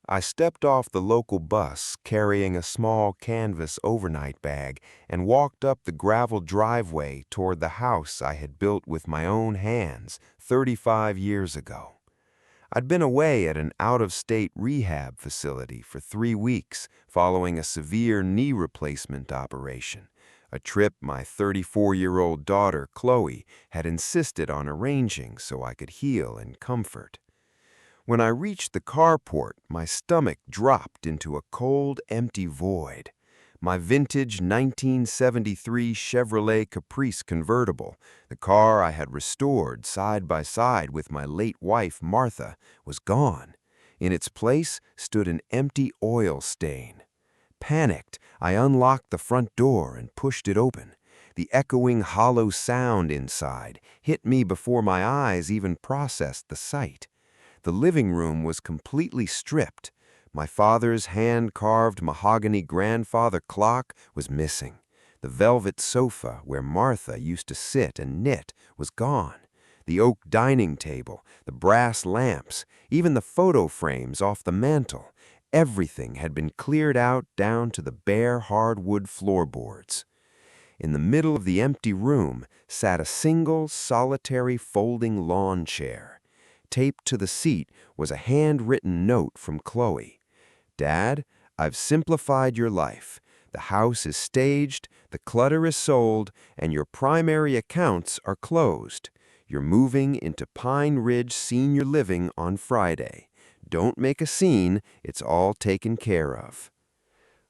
I stepped off the local bus carrying a small canvas overnight bag and walked up the gravel driveway toward the house I had built with my own hands 35 years ago. I'd been away at an out-of-state rehab facility for 3 weeks following a severe knee replacement operation, a trip my 34-year-old daughter, Chloe, had insisted on arranging so I could heal in comfort. When I reached the carport, my stomach dropped into a cold, empty void. My vintage 1973 Chevrolet Caprice convertible, the car I had restored side by side with my late wife, Martha, was gone. In its place stood an empty oil stain. Panicked, I unlocked the front door and pushed it open. The echoing, hollow sound inside hit me before my eyes even processed the sight. The living room was completely stripped. My father's hand-carved mahogany grandfather clock was missing. The velvet sofa where Martha used to sit and knit was gone. The oak dining table, the brass lamps, even the photo frames off the mantel, everything had been cleared out down to the bare hardwood floorboards. In the middle of the empty room sat a single, solitary folding lawn chair. Taped to the seat was a handwritten note from Chloe. "Dad, I've simplified your life. The house is staged, the clutter is sold, and your primary accounts are closed. You're moving into Pine Ridge Senior Living on Friday. Don't make a scene, it's all taken care of."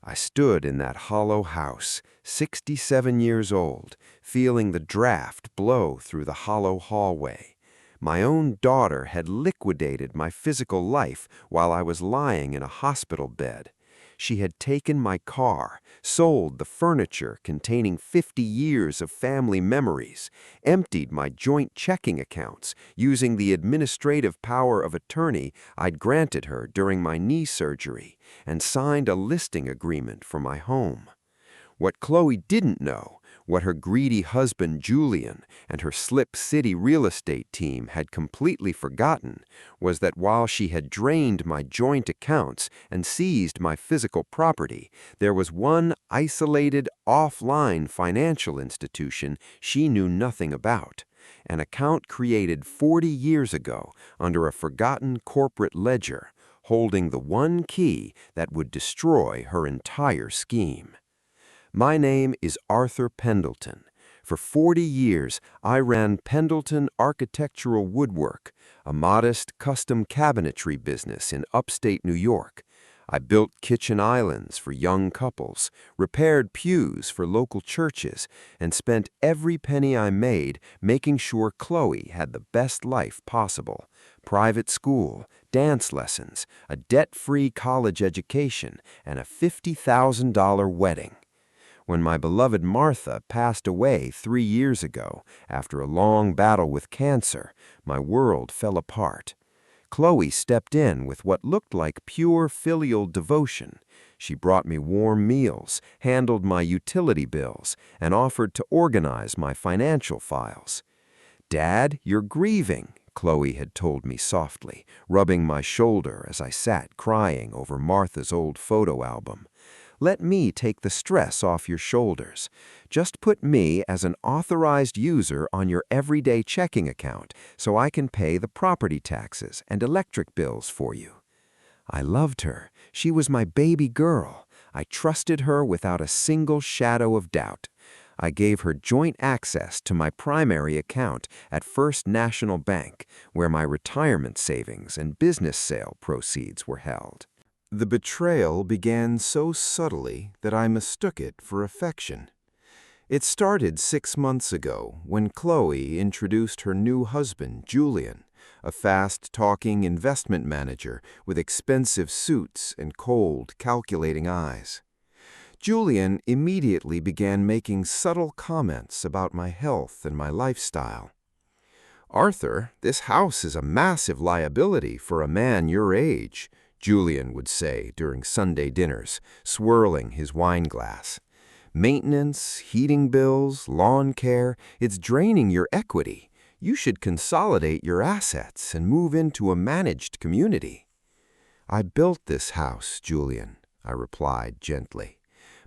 I stood in that hollow house, 67 years old, feeling the draft blow through the hollow hallway. My own daughter had liquidated my physical life while I was lying in a hospital bed. She had taken my car, sold the furniture containing 50 years of family memories, emptied my joint checking accounts using the administrative power of attorney I'd granted her during my knee surgery, and signed a listing agreement for my home. What Chloe didn't know, what her greedy husband Julian and her Slip City real estate team had completely forgotten, was that while she had drained my joint accounts and seized my physical property, there was one isolated, offline financial institution she knew nothing about. An account created 40 years ago under a forgotten corporate ledger, holding the one key that would destroy her entire scheme. My name is Arthur Pendleton. For 40 years, I ran Pendleton Architectural Woodwork, a modest custom cabinetry business in upstate New York. I built kitchen islands for young couples, repaired pews for local churches, and spent every penny I made making sure Chloe had the best life possible. Private school, dance lessons, a debt-free college education, and a $50,000 wedding. When my beloved Martha passed away 3 years ago after a long battle with cancer, my world fell apart. Chloe stepped in with what looked like pure filial devotion. She brought me warm meals, handled my utility bills, and offered to organize my financial files. "Dad, you're grieving," Chloe had told me softly, rubbing my shoulder as I sat crying over Martha's old photo album. "Let me take the stress off your shoulders. Just put me as an authorized user on your everyday checking account so I can pay the property taxes and electric bills for you." I loved her. She was my baby girl. I trusted her without a single shadow of doubt. I gave her joint access to my primary account at First National Bank, where my retirement savings and business sale proceeds were held. The betrayal began so subtly that I mistook it for affection. It started 6 months ago when Chloe introduced her new husband, Julian, a fast-talking investment manager with expensive suits and cold, calculating eyes. Julian immediately began making subtle comments about my health and my lifestyle. "Arthur, this house is a massive liability for a man your age," Julian would say during Sunday dinners, swirling his wine glass. "Maintenance, heating bills, lawn care, it's draining your equity. You should consolidate your assets and move into a managed community." "I built this house, Julian," I replied gently.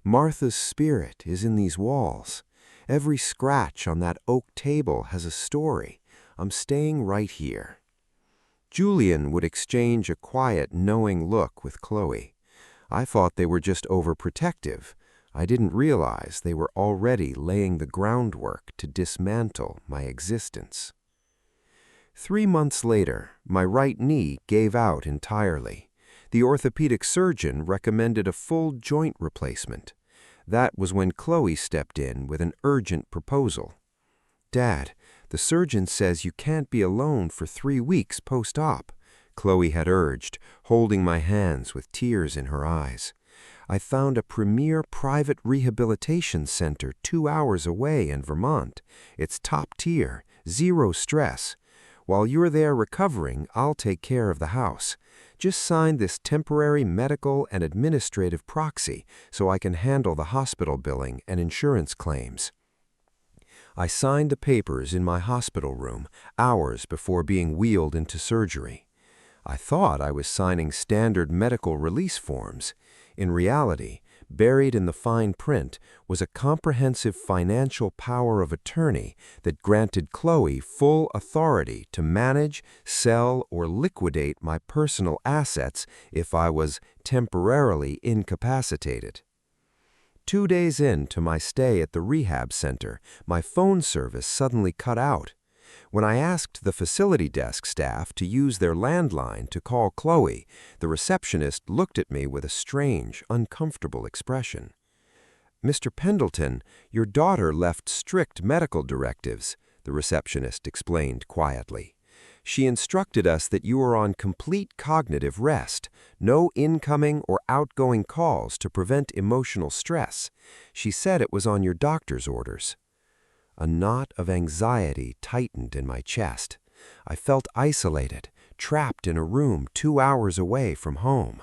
"Martha's spirit is in these walls. Every scratch on that oak table has a story. I'm staying right here." Julian would exchange a quiet, knowing look with Chloe. I thought they were just overprotective. I didn't realize they were already laying the groundwork to dismantle my existence. 3 months later, my right knee gave out entirely. The orthopedic surgeon recommended a full joint replacement. That was when Chloe stepped in with an urgent proposal. "Dad, the surgeon says you can't be alone for 3 weeks post-op," Chloe had urged, holding my hands with tears in her eyes. "I found a premier private rehabilitation center 2 hours away in Vermont. It's top tier, 0 stress. While you're there recovering, I'll take care of the house. Just sign this temporary medical and administrative proxy so I can handle the hospital billing and insurance claims." I signed the papers in my hospital room hours before being wheeled into surgery. I thought I was signing standard medical release forms. In reality, buried in the fine print was a comprehensive financial power of attorney that granted Chloe full authority to manage, sell, or liquidate my personal assets if I was temporarily incapacitated. 2 days into my stay at the rehab center, my phone service suddenly cut out. When I asked the facility desk staff to use their landline to call Chloe, the receptionist looked at me with a strange, uncomfortable expression. "Mr. Pendleton, your daughter left strict medical directives," the receptionist explained quietly. "She instructed us that you are on complete cognitive rest, no incoming or outgoing calls to prevent emotional stress. She said it was on your doctor's orders." A knot of anxiety tightened in my chest. I felt isolated, trapped in a room 2 hours away from home.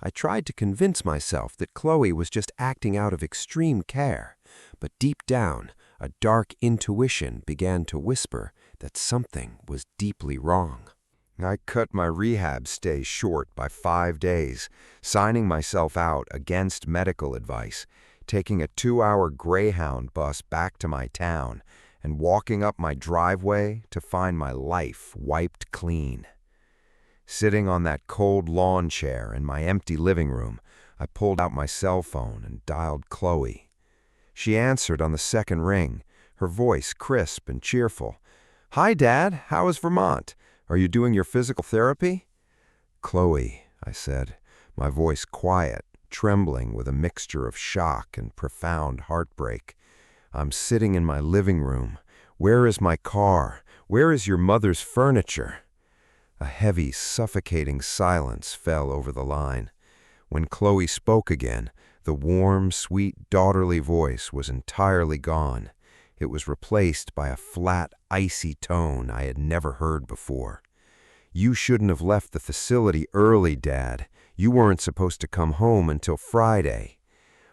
I tried to convince myself that Chloe was just acting out of extreme care, but deep down, a dark intuition began to whisper that something was deeply wrong. I cut my rehab stay short by 5 days, signing myself out against medical advice, taking a 2-hour Greyhound bus back to my town, and walking up my driveway to find my life wiped clean. Sitting on that cold lawn chair in my empty living room, I pulled out my cell phone and dialed Chloe. She answered on the second ring, her voice crisp and cheerful. "Hi, Dad. How is Vermont? Are you doing your physical therapy?" "Chloe," I said, my voice quiet, trembling with a mixture of shock and profound heartbreak. "I'm sitting in my living room. Where is my car? Where is your mother's furniture?" A heavy, suffocating silence fell over the line. When Chloe spoke again, the warm, sweet, daughterly voice was entirely gone. It was replaced by a flat, icy tone I had never heard before. "You shouldn't have left the facility early, Dad. You weren't supposed to come home until Friday."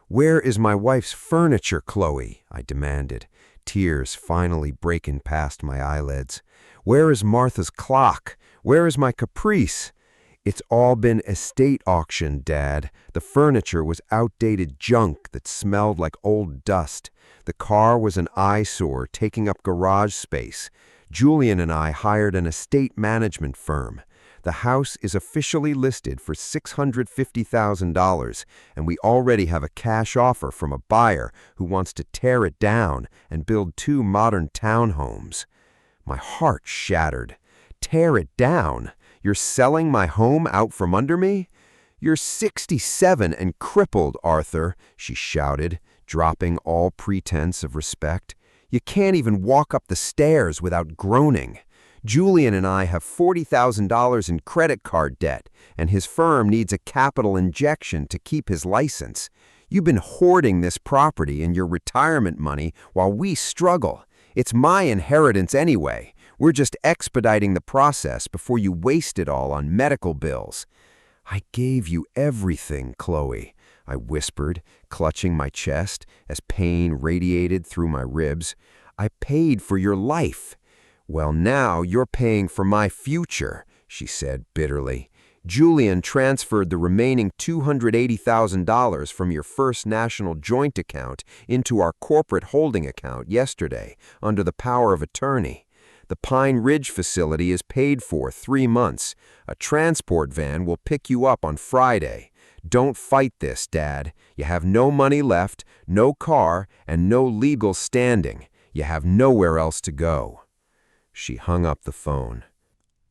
"Where is my wife's furniture, Chloe?" I demanded, tears finally breaking past my eyelids. "Where is Martha's clock? Where is my caprice?" "It's all been estate auctioned, Dad. The furniture was outdated junk that smelled like old dust. The car was an eyesore taking up garage space. Julian and I hired an estate management firm. The house is officially listed for $650,000, and we already have a cash offer from a buyer who wants to tear it down and build 2 modern townhomes." My heart shattered. "Tear it down? You're selling my home out from under me?" "You're 67 and crippled, Arthur," she shouted, dropping all pretense of respect. "You can't even walk up the stairs without groaning. Julian and I have $40,000 in credit card debt, and his firm needs a capital injection to keep his license. You've been hoarding this property and your retirement money while we struggle. It's my inheritance anyway. We're just expediting the process before you waste it all on medical bills." "I gave you everything, Chloe," I whispered, clutching my chest as pain radiated through my ribs. "I paid for your life." "Well, now you're paying for my future," she said bitterly. Julian transferred the remaining $280,000 from your First National joint account into our corporate holding account yesterday under the power of attorney. The Pine Ridge facility is paid for 3 months. A transport van will pick you up on Friday. Don't fight this, Dad. You have no money left, no car, and no legal standing. You have nowhere else to go. She hung up the phone.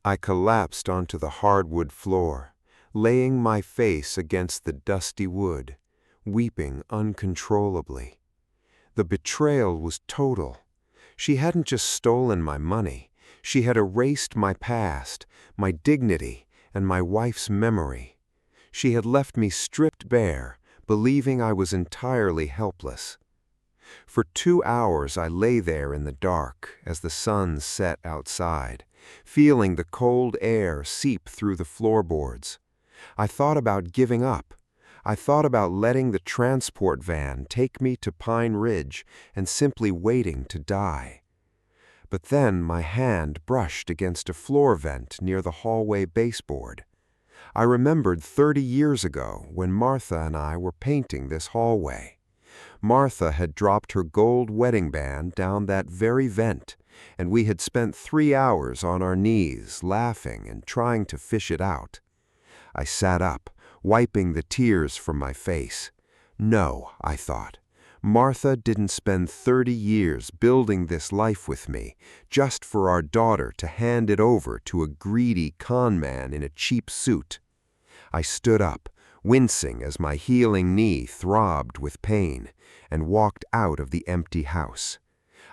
I collapsed onto the hardwood floor, laying my face against the dusty wood, weeping uncontrollably. The betrayal was total. She hadn't just stolen my money. She had erased my past, my dignity, and my wife's memory. She had left me stripped bare, believing I was entirely helpless. For 2 hours I lay there in the dark as the sun set outside, feeling the cold air seep through the floorboards. I thought about giving up. I thought about letting the transport van take me to Pine Ridge and simply waiting to die. But then my hand brushed against a floor vent near the hallway baseboard. I remembered 30 years ago when Martha and I were painting this hallway. Martha had dropped her gold wedding band down that very vent, and we had spent 3 hours on our knees, laughing and trying to fish it out. I sat up, wiping the tears from my face. No, I thought. Martha didn't spend 30 years building this life with me, just for our daughter to hand it over to a greedy con man in a cheap suit. I stood up, wincing as my healing knee throbbed with pain, and walked out of the empty house.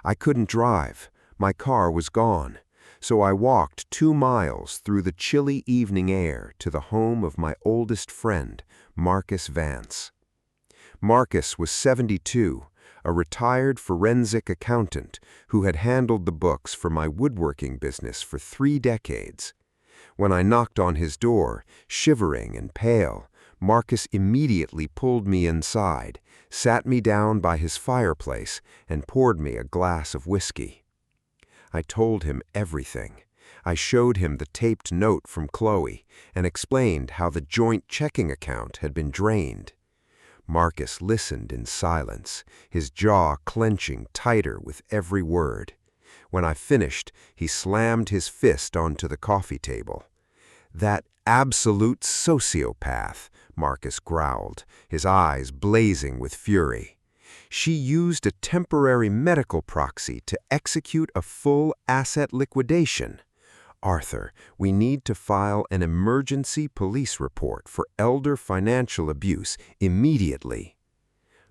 I couldn't drive. My car was gone. So I walked 2 miles through the chilly evening air to the home of my oldest friend, Marcus Vance. Marcus was 72, a retired forensic accountant who had handled the books for my woodworking business for 3 decades. When I knocked on his door, shivering and pale, Marcus immediately pulled me inside, sat me down by his fireplace, and poured me a glass of whiskey. I told him everything. I showed him the taped note from Chloe and explained how the joint checking account had been drained. Marcus listened in silence, his jaw clenching tighter with every word. When I finished, he slammed his fist onto the coffee table. "That absolute sociopath," Marcus growled, his eyes blazing with fury. "She used a temporary medical proxy to execute a full asset liquidation. Arthur, we need to file an emergency police report for elder financial abuse immediately."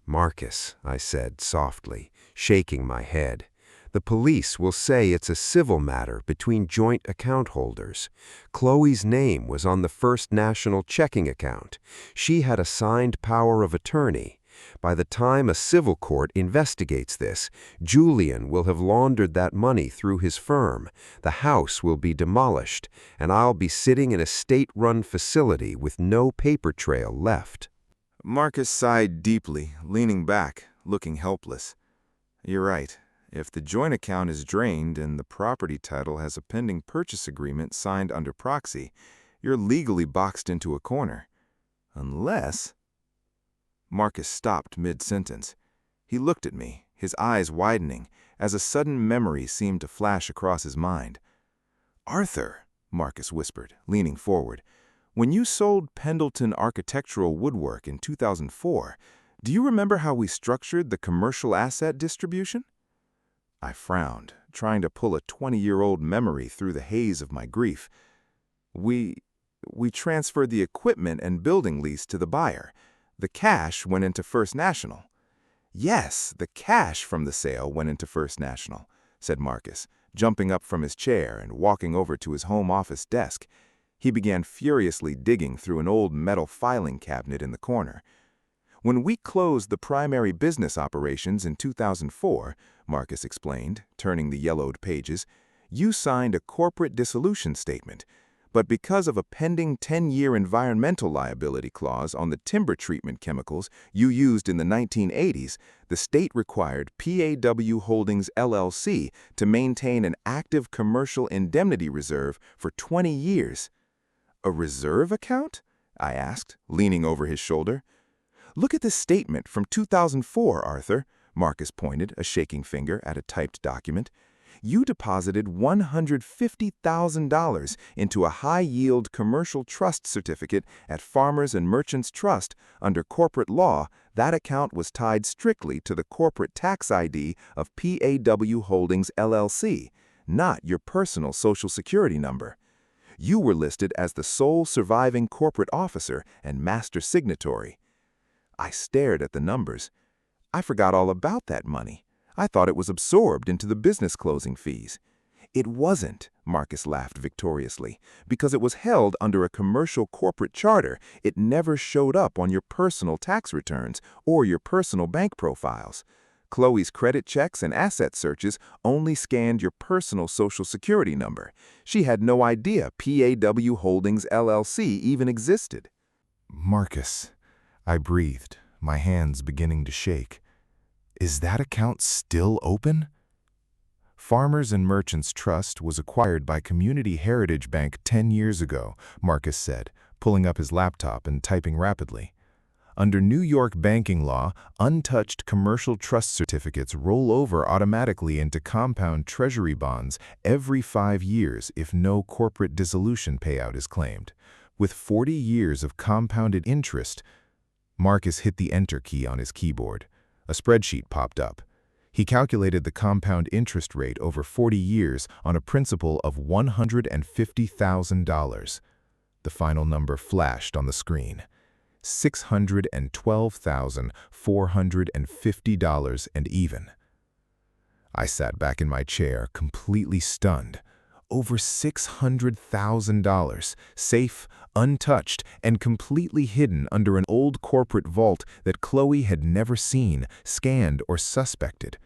"Marcus," I said softly, shaking my head, "the police will say it's a civil matter between joint account holders. Chloe's name was on the First National checking account. She had a signed power of attorney. By the time a civil court investigates this, Julian will have laundered that money through his firm. The house will be demolished, and I'll be sitting in a state-run facility with no paper trail left." Marcus sighed deeply, leaning back, looking helpless. "You're right. If the joint account is drained and the property title has a pending purchase agreement signed under proxy, you're legally boxed into a corner. Unless—" Marcus stopped mid-sentence. He looked at me, his eyes widening, as a sudden memory seemed to flash across his mind. "Arthur," Marcus whispered, leaning forward, "when you sold Pendleton Architectural Woodwork in 2004, do you remember how we structured the commercial asset distribution?" I frowned, trying to pull a 20-year-old memory through the haze of my grief. We transferred the equipment and building lease to the buyer. The cash went into First National." "Yes, the cash from the sale went into First National," said Marcus, jumping up from his chair and walking over to his home office desk. He began furiously digging through an old metal filing cabinet in the corner. "When we closed the primary business operations in 2004, Marcus explained, turning the yellowed pages, you signed a corporate dissolution statement. But because of a pending 10-year environmental liability clause on the timber treatment chemicals you used in the 1980s, the state required PAW Holdings LLC to maintain an active commercial indemnity reserve for 20 years. A reserve account? I asked, leaning over his shoulder. Look at this statement from 2004, Arthur. Marcus pointed, a shaking finger, at a typed document. You deposited $150,000 into a high-yield commercial trust certificate at Farmers and Merchants Trust. Under corporate law, that account was tied strictly to the corporate tax ID of PAW Holdings, LLC, not your personal Social Security number. You were listed as the sole surviving corporate officer and master signatory. I stared at the numbers. I forgot all about that money. I thought it was absorbed into the business closing fees. It wasn't, Marcus laughed victoriously, because it was held under a commercial corporate charter. It never showed up on your personal tax returns or your personal bank profiles. Chloe's credit checks and asset searches only scanned your personal Social Security number. She had no idea PAW Holdings, LLC even existed. Marcus, I breathed, my hands beginning to shake. Is that account still open? Farmers and Merchants Trust was acquired by Community Heritage Bank 10 years ago, Marcus said, pulling up his laptop and typing rapidly. Under New York banking law, untouched commercial trust certificates roll over automatically into compound treasury bonds every 5 years if no corporate dissolution payout is claimed. With 40 years of compounded interest, Marcus hit the Enter key on his keyboard. A spreadsheet popped up. He calculated the compound interest rate over 40 years on a principal of $150,000. The final number flashed on the screen. $612,450 and even. I sat back in my chair, completely stunned. Over $600,000, safe, untouched, and completely hidden under an old corporate vault that Chloe had never seen, scanned, or suspected.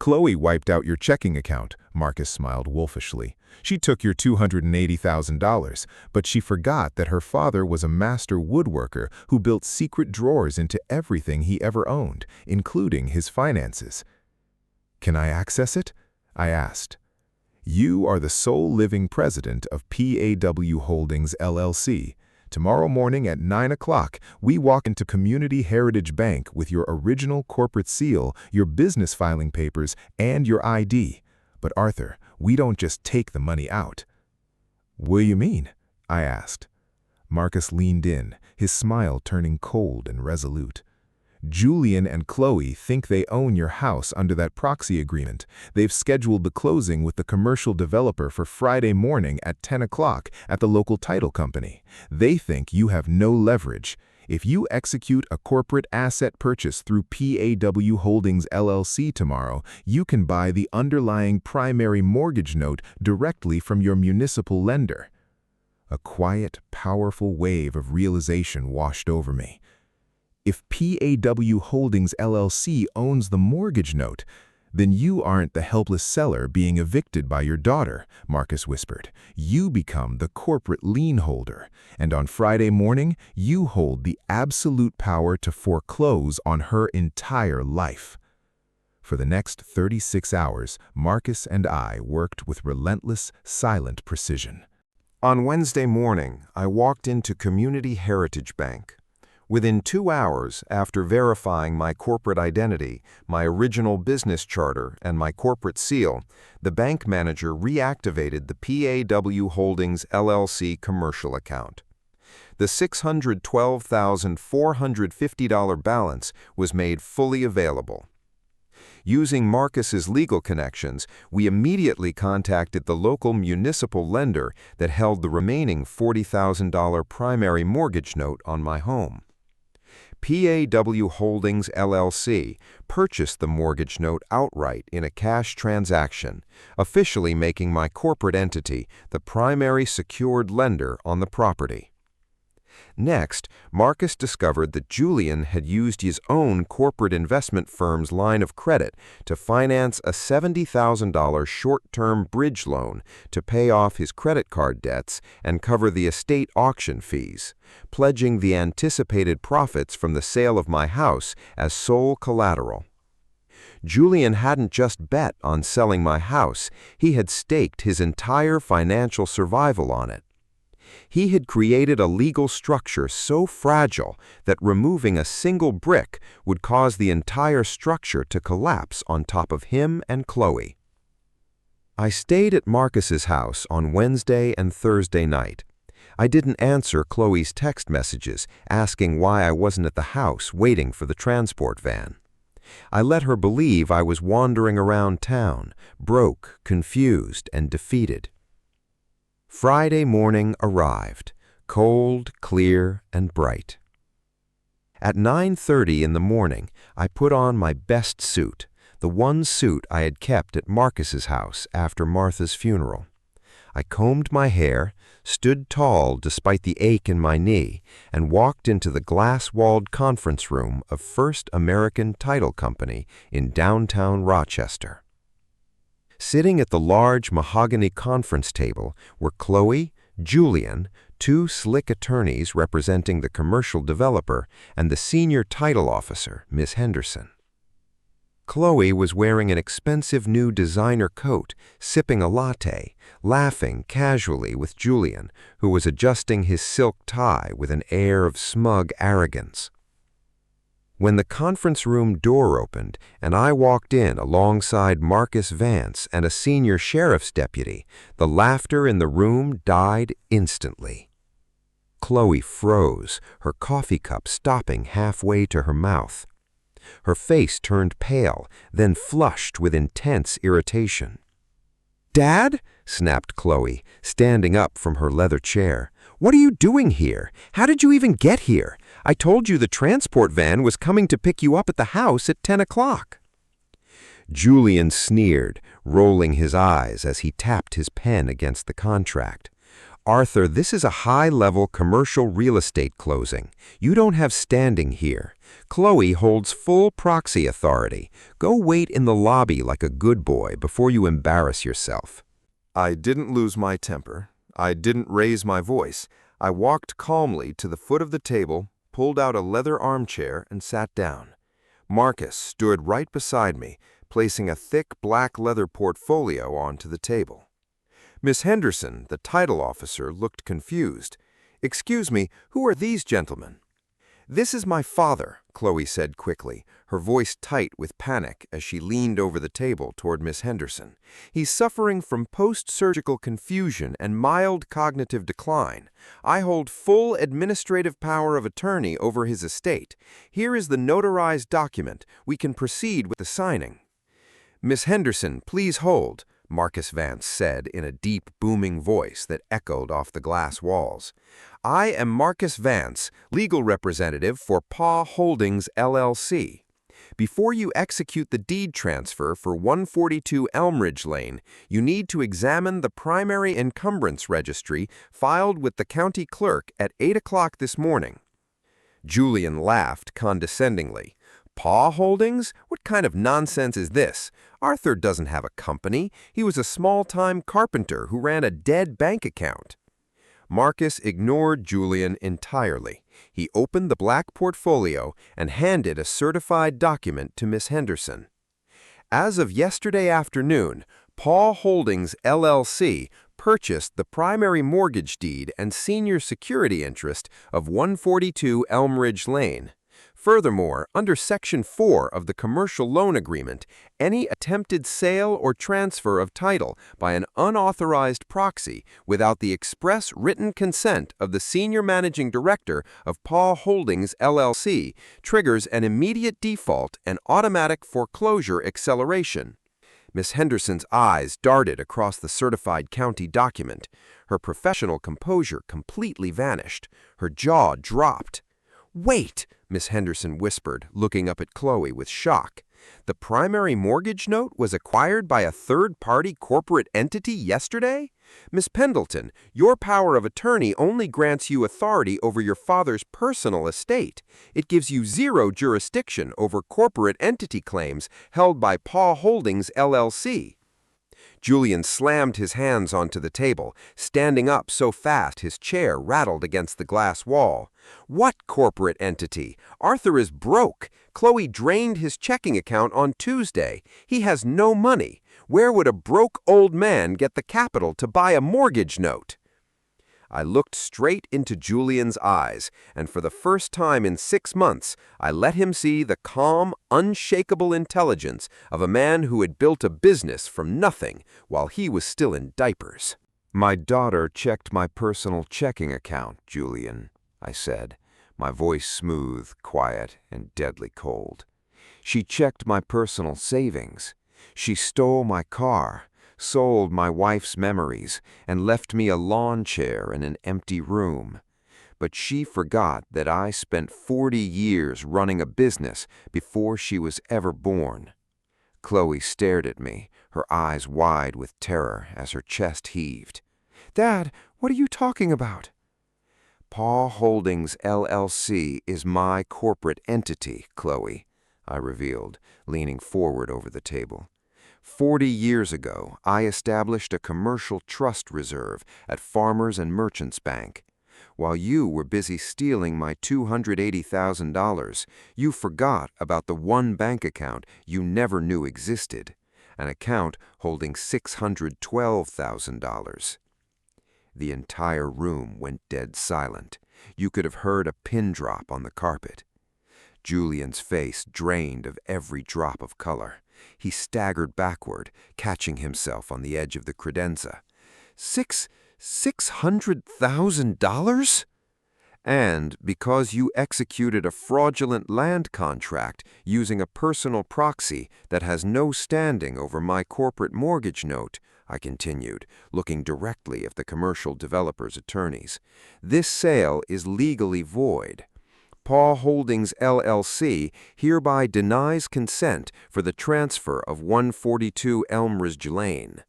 Chloe wiped out your checking account, Marcus smiled wolfishly. She took your $280,000, but she forgot that her father was a master woodworker who built secret drawers into everything he ever owned, including his finances. Can I access it? I asked. You are the sole living president of PAW Holdings, LLC. Tomorrow morning at 9 o'clock, we walk into Community Heritage Bank with your original corporate seal, your business filing papers, and your ID. But Arthur, we don't just take the money out. What do you mean? I asked. Marcus leaned in, his smile turning cold and resolute. Julian and Chloe think they own your house under that proxy agreement. They've scheduled the closing with the commercial developer for Friday morning at 10 o'clock at the local title company. They think you have no leverage. If you execute a corporate asset purchase through PAW Holdings LLC tomorrow, you can buy the underlying primary mortgage note directly from your municipal lender. A quiet, powerful wave of realization washed over me. If PAW Holdings LLC owns the mortgage note, then you aren't the helpless seller being evicted by your daughter, Marcus whispered. You become the corporate lien holder, and on Friday morning, you hold the absolute power to foreclose on her entire life. For the next 36 hours, Marcus and I worked with relentless, silent precision. On Wednesday morning, I walked into Community Heritage Bank. Within 2 hours after verifying my corporate identity, my original business charter, and my corporate seal, the bank manager reactivated the PAW Holdings LLC commercial account. The $612,450 balance was made fully available. Using Marcus's legal connections, we immediately contacted the local municipal lender that held the remaining $40,000 primary mortgage note on my home. PAW Holdings LLC purchased the mortgage note outright in a cash transaction, officially making my corporate entity the primary secured lender on the property. Next, Marcus discovered that Julian had used his own corporate investment firm's line of credit to finance a $70,000 short-term bridge loan to pay off his credit card debts and cover the estate auction fees, pledging the anticipated profits from the sale of my house as sole collateral. Julian hadn't just bet on selling my house, he had staked his entire financial survival on it. He had created a legal structure so fragile that removing a single brick would cause the entire structure to collapse on top of him and Chloe. I stayed at Marcus's house on Wednesday and Thursday night. I didn't answer Chloe's text messages asking why I wasn't at the house waiting for the transport van. I let her believe I was wandering around town, broke, confused, and defeated. Friday morning arrived, cold, clear, and bright. At 9:30 in the morning, I put on my best suit, the one suit I had kept at Marcus's house after Martha's funeral. I combed my hair, stood tall despite the ache in my knee, and walked into the glass-walled conference room of First American Title Company in downtown Rochester. Sitting at the large mahogany conference table were Chloe, Julian, two slick attorneys representing the commercial developer, and the senior title officer, Miss Henderson. Chloe was wearing an expensive new designer coat, sipping a latte, laughing casually with Julian, who was adjusting his silk tie with an air of smug arrogance. When the conference room door opened and I walked in alongside Marcus Vance and a senior sheriff's deputy, the laughter in the room died instantly. Chloe froze, her coffee cup stopping halfway to her mouth. Her face turned pale, then flushed with intense irritation. "Dad?" snapped Chloe, standing up from her leather chair. "What are you doing here? How did you even get here? I told you the transport van was coming to pick you up at the house at 10 o'clock. Julian sneered, rolling his eyes as he tapped his pen against the contract. "Arthur, this is a high-level commercial real estate closing. You don't have standing here. Chloe holds full proxy authority. Go wait in the lobby like a good boy before you embarrass yourself." I didn't lose my temper. I didn't raise my voice. I walked calmly to the foot of the table, pulled out a leather armchair, and sat down. Marcus stood right beside me, placing a thick black leather portfolio onto the table. Miss Henderson, the title officer, looked confused. "Excuse me, who are these gentlemen?" "This is my father," Chloe said quickly, her voice tight with panic as she leaned over the table toward Miss Henderson. "He's suffering from post-surgical confusion and mild cognitive decline. I hold full administrative power of attorney over his estate. Here is the notarized document. We can proceed with the signing." "Miss Henderson, please hold," Marcus Vance said in a deep, booming voice that echoed off the glass walls. "I am Marcus Vance, legal representative for PAW Holdings, LLC. Before you execute the deed transfer for 142 Elmridge Lane, you need to examine the primary encumbrance registry filed with the county clerk at 8 o'clock this morning." Julian laughed condescendingly. "Paw Holdings? What kind of nonsense is this? Arthur doesn't have a company. He was a small-time carpenter who ran a dead bank account." Marcus ignored Julian entirely. He opened the black portfolio and handed a certified document to Miss Henderson. "As of yesterday afternoon, Paw Holdings, LLC purchased the primary mortgage deed and senior security interest of 142 Elmridge Lane. Furthermore, under Section 4 of the Commercial Loan Agreement, any attempted sale or transfer of title by an unauthorized proxy without the express written consent of the Senior Managing Director of PAW Holdings, LLC triggers an immediate default and automatic foreclosure acceleration." Miss Henderson's eyes darted across the certified county document. Her professional composure completely vanished. Her jaw dropped. "Wait!" Miss Henderson whispered, looking up at Chloe with shock. "The primary mortgage note was acquired by a third-party corporate entity yesterday? Miss Pendleton, your power of attorney only grants you authority over your father's personal estate. It gives you zero jurisdiction over corporate entity claims held by PAW Holdings, LLC. Julian slammed his hands onto the table, standing up so fast his chair rattled against the glass wall. "What corporate entity? Arthur is broke. Chloe drained his checking account on Tuesday. He has no money. Where would a broke old man get the capital to buy a mortgage note?" I looked straight into Julian's eyes, and for the first time in 6 months, I let him see the calm, unshakable intelligence of a man who had built a business from nothing while he was still in diapers. "My daughter checked my personal checking account, Julian," I said, my voice smooth, quiet, and deadly cold. "She checked my personal savings. She stole my car, sold my wife's memories, and left me a lawn chair in an empty room. But she forgot that I spent 40 years running a business before she was ever born." Chloe stared at me, her eyes wide with terror as her chest heaved. "Dad, what are you talking about?" "Paw Holdings, LLC is my corporate entity, Chloe," I revealed, leaning forward over the table. 40 years ago, I established a commercial trust reserve at Farmers and Merchants Bank. While you were busy stealing my $280,000, you forgot about the one bank account you never knew existed, an account holding $612,000. The entire room went dead silent. You could have heard a pin drop on the carpet. Julian's face drained of every drop of color. He staggered backward, catching himself on the edge of the credenza. $600,000? And because you executed a fraudulent land contract using a personal proxy that has no standing over my corporate mortgage note, I continued, looking directly at the commercial developer's attorneys. This sale is legally void. Paw Holdings, LLC hereby denies consent for the transfer of 142 Elmridge Lane.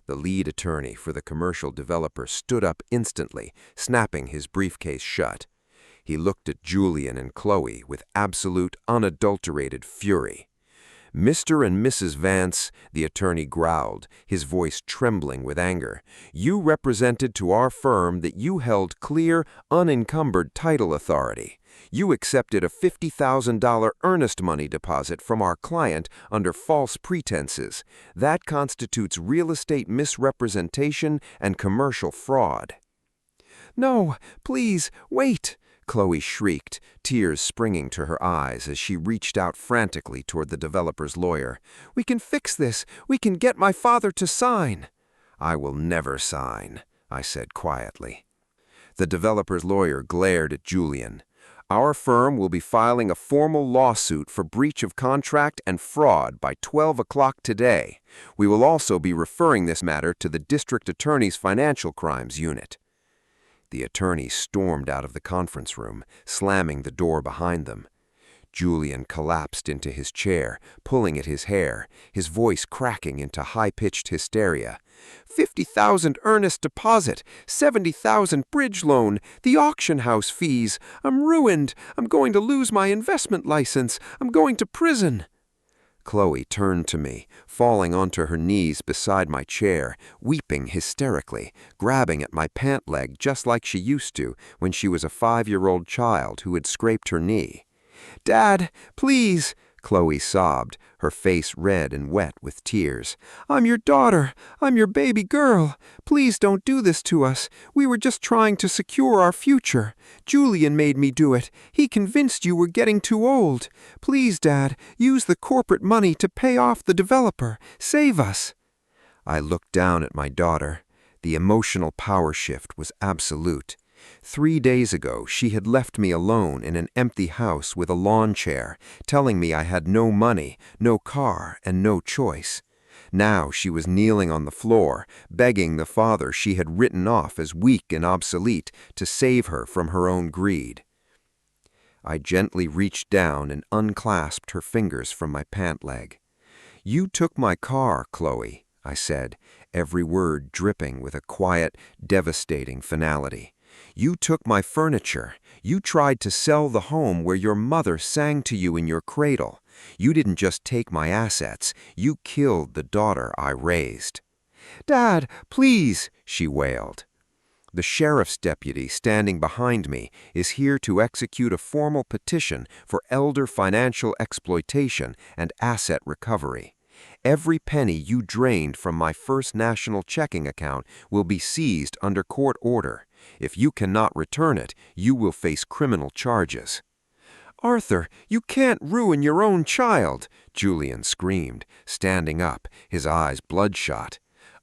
The lead attorney for the commercial developer stood up instantly, snapping his briefcase shut. He looked at Julian and Chloe with absolute, unadulterated fury. "Mr. and Mrs. Vance," the attorney growled, his voice trembling with anger, "you represented to our firm that you held clear, unencumbered title authority. You accepted a $50,000 earnest money deposit from our client under false pretenses. That constitutes real estate misrepresentation and commercial fraud." "No, please, wait!" Chloe shrieked, tears springing to her eyes as she reached out frantically toward the developer's lawyer. "We can fix this. We can get my father to sign." "I will never sign," I said quietly. The developer's lawyer glared at Julian. "Our firm will be filing a formal lawsuit for breach of contract and fraud by 12 o'clock today. We will also be referring this matter to the district attorney's financial crimes unit." The attorney stormed out of the conference room, slamming the door behind them. Julian collapsed into his chair, pulling at his hair, his voice cracking into high-pitched hysteria. "50,000 earnest deposit, 70,000 bridge loan, the auction house fees. I'm ruined. I'm going to lose my investment license. I'm going to prison." Chloe turned to me, falling onto her knees beside my chair, weeping hysterically, grabbing at my pant leg just like she used to when she was a 5-year-old child who had scraped her knee. "Dad, please," Chloe sobbed, her face red and wet with tears. "I'm your daughter. I'm your baby girl. Please don't do this to us. We were just trying to secure our future. Julian made me do it. He convinced you were getting too old. Please, Dad, use the corporate money to pay off the developer. Save us." I looked down at my daughter. The emotional power shift was absolute. 3 days ago, she had left me alone in an empty house with a lawn chair, telling me I had no money, no car, and no choice. Now she was kneeling on the floor, begging the father she had written off as weak and obsolete to save her from her own greed. I gently reached down and unclasped her fingers from my pant leg. "You took my car, Chloe," I said, every word dripping with a quiet, devastating finality. "You took my furniture. You tried to sell the home where your mother sang to you in your cradle. You didn't just take my assets. You killed the daughter I raised." "Dad, please," she wailed. "The sheriff's deputy standing behind me is here to execute a formal petition for elder financial exploitation and asset recovery. Every penny you drained from my First National checking account will be seized under court order. If you cannot return it, you will face criminal charges." "Arthur, you can't ruin your own child!" Julian screamed, standing up, his eyes bloodshot.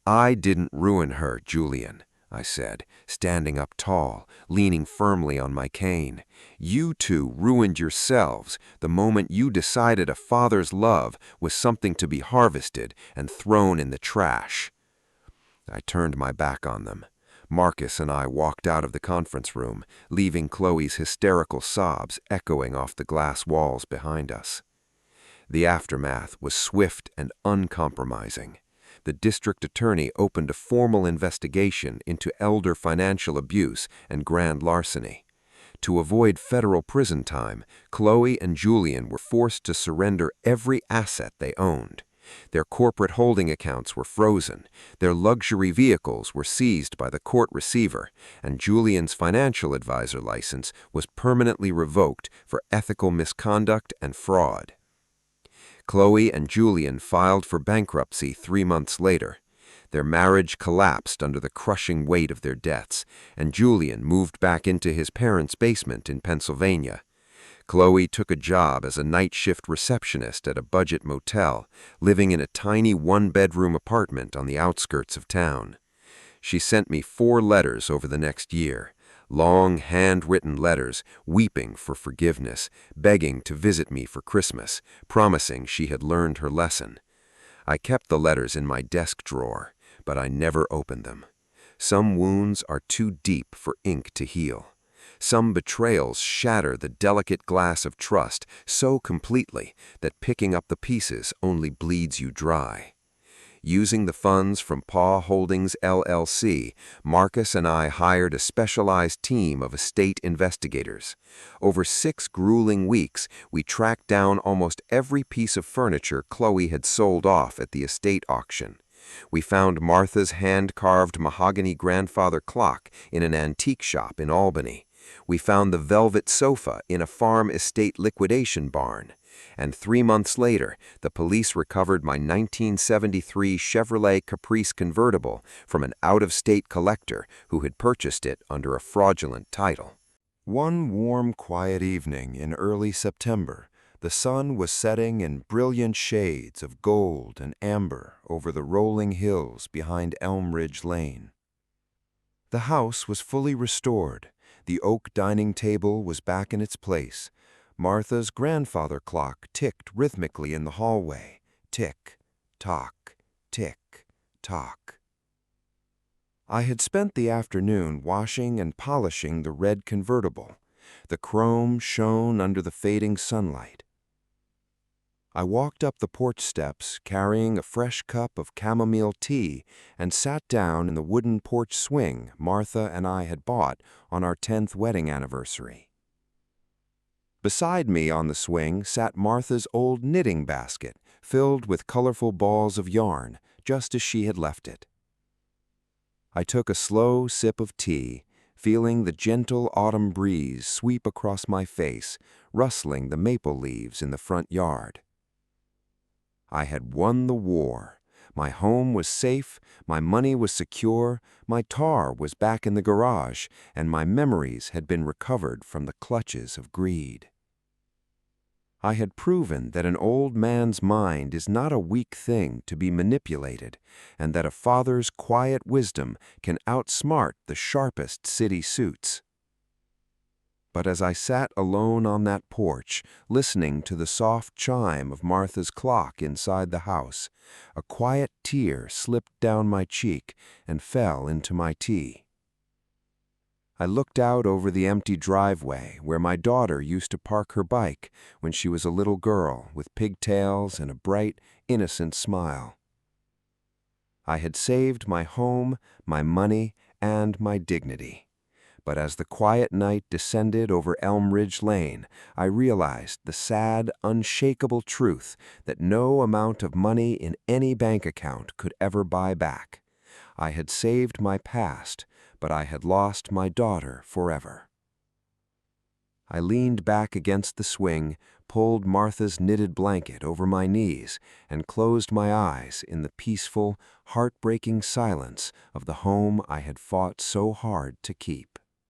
"I didn't ruin her, Julian," I said, standing up tall, leaning firmly on my cane. "You two ruined yourselves the moment you decided a father's love was something to be harvested and thrown in the trash." I turned my back on them. Marcus and I walked out of the conference room, leaving Chloe's hysterical sobs echoing off the glass walls behind us. The aftermath was swift and uncompromising. The district attorney opened a formal investigation into elder financial abuse and grand larceny. To avoid federal prison time, Chloe and Julian were forced to surrender every asset they owned. Their corporate holding accounts were frozen, their luxury vehicles were seized by the court receiver, and Julian's financial advisor license was permanently revoked for ethical misconduct and fraud. Chloe and Julian filed for bankruptcy 3 months later. Their marriage collapsed under the crushing weight of their debts, and Julian moved back into his parents' basement in Pennsylvania. Chloe took a job as a night shift receptionist at a budget motel, living in a tiny one-bedroom apartment on the outskirts of town. She sent me 4 letters over the next year, long handwritten letters, weeping for forgiveness, begging to visit me for Christmas, promising she had learned her lesson. I kept the letters in my desk drawer, but I never opened them. Some wounds are too deep for ink to heal. Some betrayals shatter the delicate glass of trust so completely that picking up the pieces only bleeds you dry. Using the funds from Paw Holdings LLC, Marcus and I hired a specialized team of estate investigators. Over 6 grueling weeks, we tracked down almost every piece of furniture Chloe had sold off at the estate auction. We found Martha's hand-carved mahogany grandfather clock in an antique shop in Albany. We found the velvet sofa in a farm estate liquidation barn. And 3 months later, the police recovered my 1973 Chevrolet Caprice convertible from an out-of-state collector who had purchased it under a fraudulent title. One warm, quiet evening in early September, the sun was setting in brilliant shades of gold and amber over the rolling hills behind Elm Ridge Lane. The house was fully restored. The oak dining table was back in its place. Martha's grandfather clock ticked rhythmically in the hallway. Tick, tock, tick, tock. I had spent the afternoon washing and polishing the red convertible. The chrome shone under the fading sunlight. I walked up the porch steps carrying a fresh cup of chamomile tea and sat down in the wooden porch swing Martha and I had bought on our 10th wedding anniversary. Beside me on the swing sat Martha's old knitting basket filled with colorful balls of yarn, just as she had left it. I took a slow sip of tea, feeling the gentle autumn breeze sweep across my face, rustling the maple leaves in the front yard. I had won the war. My home was safe, my money was secure, my tar was back in the garage, and my memories had been recovered from the clutches of greed. I had proven that an old man's mind is not a weak thing to be manipulated, and that a father's quiet wisdom can outsmart the sharpest city suits. But as I sat alone on that porch, listening to the soft chime of Martha's clock inside the house, a quiet tear slipped down my cheek and fell into my tea. I looked out over the empty driveway where my daughter used to park her bike when she was a little girl with pigtails and a bright, innocent smile. I had saved my home, my money, and my dignity. But as the quiet night descended over Elm Ridge Lane, I realized the sad, unshakable truth that no amount of money in any bank account could ever buy back. I had saved my past, but I had lost my daughter forever. I leaned back against the swing, pulled Martha's knitted blanket over my knees, and closed my eyes in the peaceful, heartbreaking silence of the home I had fought so hard to keep.